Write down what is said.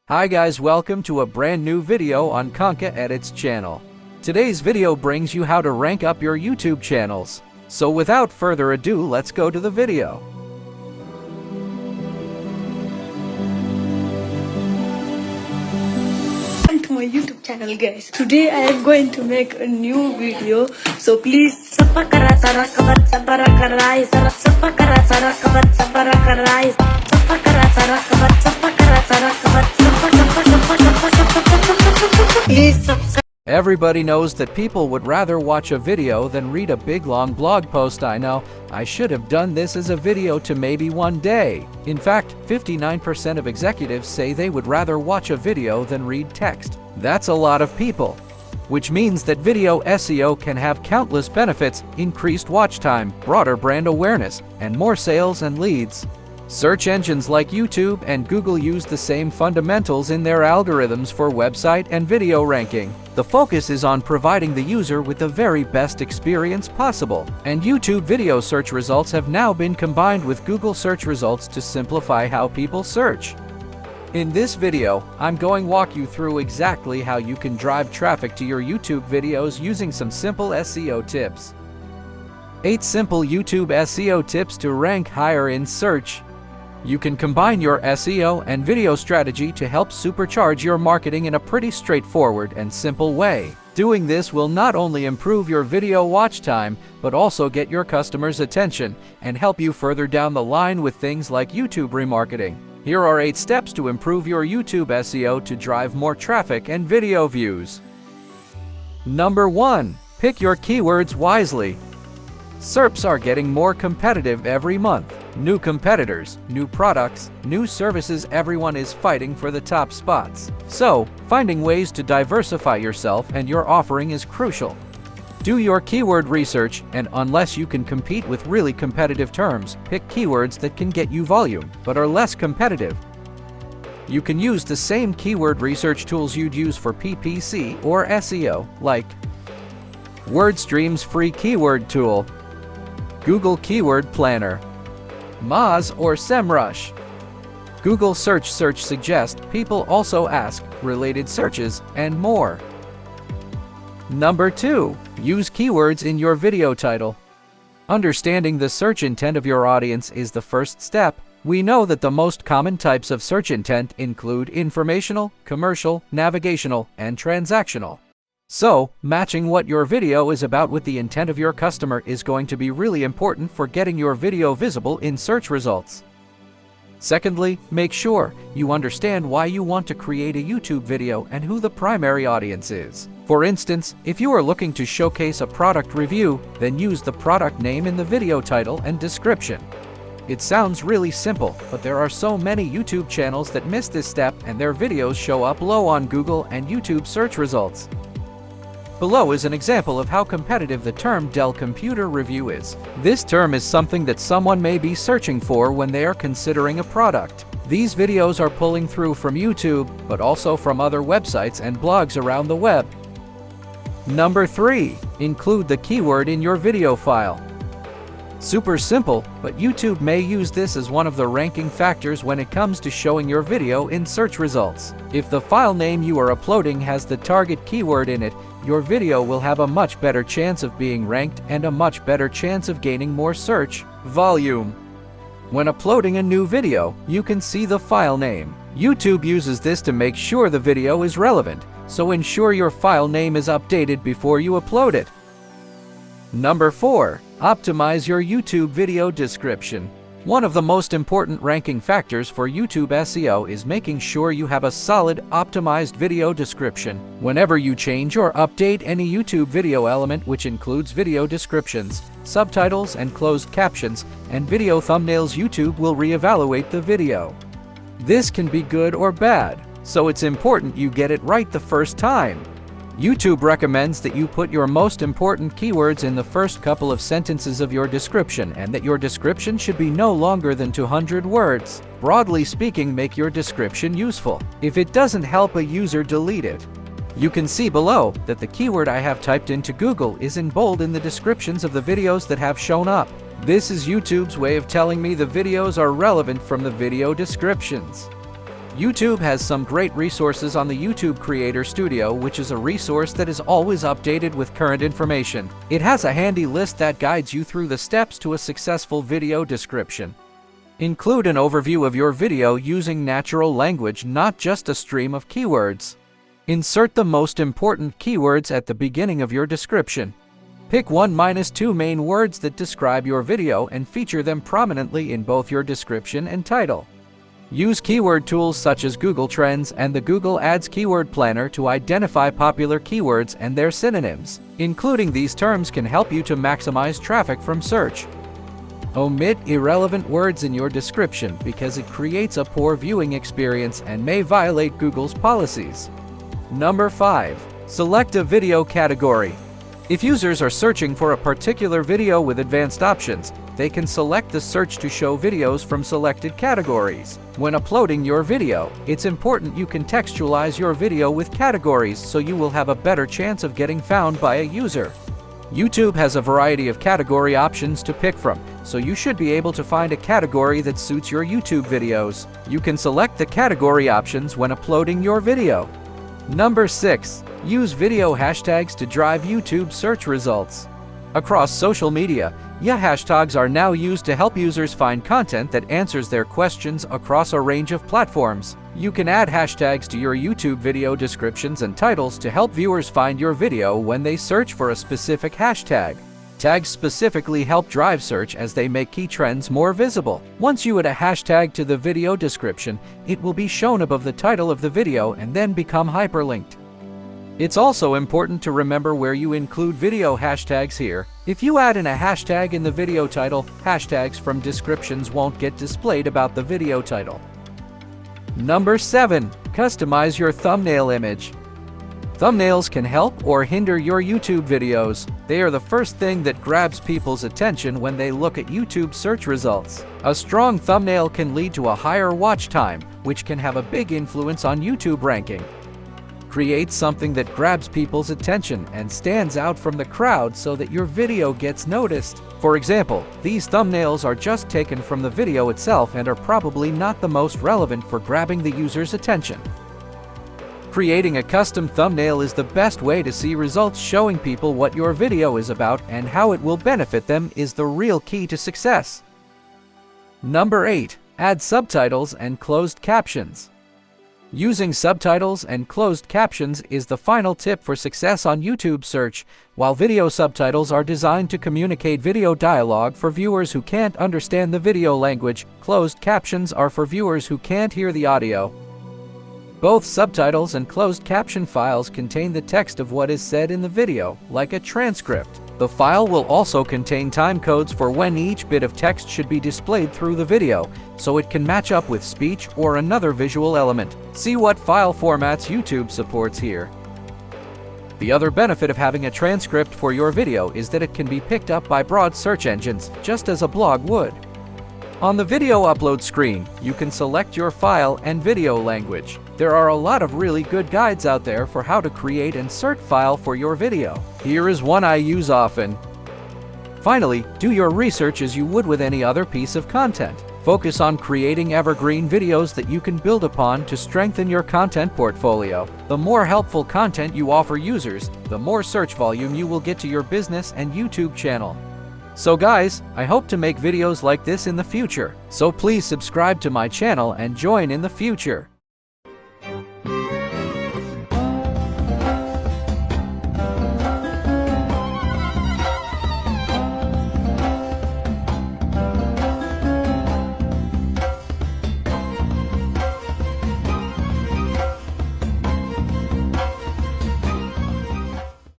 Hi guys, welcome to a brand new video on Conca Editz channel. Today's video brings you how to rank up your YouTube channels. So without further ado, let's go to the video. Welcome to my YouTube channel, guys. Today I am going to make a new video, so please subscribe. Everybody knows that people would rather watch a video than read a big long blog post. I know, I should have done this as a video to maybe one day. In fact, 59% of executives say they would rather watch a video than read text. That's a lot of people. Which means that video SEO can have countless benefits: increased watch time, broader brand awareness, and more sales and leads. Search engines like YouTube and Google use the same fundamentals in their algorithms for website and video ranking. The focus is on providing the user with the very best experience possible, and YouTube video search results have now been combined with Google search results to simplify how people search. In this video, I'm going to walk you through exactly how you can drive traffic to your YouTube videos using some simple SEO tips. 8 simple YouTube SEO tips to rank higher in search. You can combine your SEO and video strategy to help supercharge your marketing in a pretty straightforward and simple way. Doing this will not only improve your video watch time, but also get your customers' attention and help you further down the line with things like YouTube remarketing. Here are 8 steps to improve your YouTube SEO to drive more traffic and video views. Number 1. Pick your keywords wisely. SERPs are getting more competitive every month. New competitors, new products, new services, everyone is fighting for the top spots. So, finding ways to diversify yourself and your offering is crucial. Do your keyword research, and unless you can compete with really competitive terms, pick keywords that can get you volume, but are less competitive. You can use the same keyword research tools you'd use for PPC or SEO, like WordStream's free keyword tool, Google Keyword Planner, Moz or SEMrush. Google Search Suggest, people also ask, related searches, and more. Number 2. Use keywords in your video title. Understanding the search intent of your audience is the first step. We know that the most common types of search intent include informational, commercial, navigational, and transactional. So, matching what your video is about with the intent of your customer is going to be really important for getting your video visible in search results. Secondly, make sure you understand why you want to create a YouTube video and who the primary audience is. For instance, if you are looking to showcase a product review, then use the product name in the video title and description. It sounds really simple, but there are so many YouTube channels that miss this step and their videos show up low on Google and YouTube search results. Below is an example of how competitive the term Dell computer review is. This term is something that someone may be searching for when they are considering a product. These videos are pulling through from YouTube, but also from other websites and blogs around the web. Number 3. Include the keyword in your video file. Super simple, but YouTube may use this as one of the ranking factors when it comes to showing your video in search results. If the file name you are uploading has the target keyword in it, your video will have a much better chance of being ranked and a much better chance of gaining more search volume. When uploading a new video, you can see the file name. YouTube uses this to make sure the video is relevant, so ensure your file name is updated before you upload it. Number 4. Optimize your YouTube video description. One of the most important ranking factors for YouTube SEO is making sure you have a solid, optimized video description. Whenever you change or update any YouTube video element, which includes video descriptions, subtitles and closed captions, and video thumbnails, YouTube will reevaluate the video. This can be good or bad, so it's important you get it right the first time. YouTube recommends that you put your most important keywords in the first couple of sentences of your description, and that your description should be no longer than 200 words. Broadly speaking, make your description useful. If it doesn't help a user, delete it. You can see below that the keyword I have typed into Google is in bold in the descriptions of the videos that have shown up. This is YouTube's way of telling me the videos are relevant from the video descriptions. YouTube has some great resources on the YouTube Creator Studio, which is a resource that is always updated with current information. It has a handy list that guides you through the steps to a successful video description. Include an overview of your video using natural language, not just a stream of keywords. Insert the most important keywords at the beginning of your description. Pick 1-2 main words that describe your video and feature them prominently in both your description and title. Use keyword tools such as Google Trends and the Google Ads Keyword Planner to identify popular keywords and their synonyms. Including these terms can help you to maximize traffic from search. Omit irrelevant words in your description because it creates a poor viewing experience and may violate Google's policies. Number 5. Select a video category. If users are searching for a particular video with advanced options, they can select the search to show videos from selected categories. When uploading your video, it's important you contextualize your video with categories so you will have a better chance of getting found by a user. YouTube has a variety of category options to pick from, so you should be able to find a category that suits your YouTube videos. You can select the category options when uploading your video. Number 6. Use video hashtags to drive YouTube search results. Across social media, hashtags are now used to help users find content that answers their questions across a range of platforms. You can add hashtags to your YouTube video descriptions and titles to help viewers find your video when they search for a specific hashtag. Tags specifically help drive search as they make key trends more visible. Once you add a hashtag to the video description, it will be shown above the title of the video and then become hyperlinked. It's also important to remember where you include video hashtags here. If you add in a hashtag in the video title, hashtags from descriptions won't get displayed about the video title. Number 7. Customize your thumbnail image. Thumbnails can help or hinder your YouTube videos. They are the first thing that grabs people's attention when they look at YouTube search results. A strong thumbnail can lead to a higher watch time, which can have a big influence on YouTube ranking. Create something that grabs people's attention and stands out from the crowd so that your video gets noticed. For example, these thumbnails are just taken from the video itself and are probably not the most relevant for grabbing the user's attention. Creating a custom thumbnail is the best way to see results. Showing people what your video is about and how it will benefit them is the real key to success. Number 8. Add subtitles and closed captions. Using subtitles and closed captions is the final tip for success on YouTube search. While video subtitles are designed to communicate video dialogue for viewers who can't understand the video language, closed captions are for viewers who can't hear the audio. Both subtitles and closed caption files contain the text of what is said in the video, like a transcript. The file will also contain time codes for when each bit of text should be displayed through the video, so it can match up with speech or another visual element. See what file formats YouTube supports here. The other benefit of having a transcript for your video is that it can be picked up by broad search engines, just as a blog would. On the video upload screen, you can select your file and video language. There are a lot of really good guides out there for how to create and insert file for your video. Here is one I use often. Finally, do your research as you would with any other piece of content. Focus on creating evergreen videos that you can build upon to strengthen your content portfolio. The more helpful content you offer users, the more search volume you will get to your business and YouTube channel. So guys, I hope to make videos like this in the future. So please subscribe to my channel and join in the future.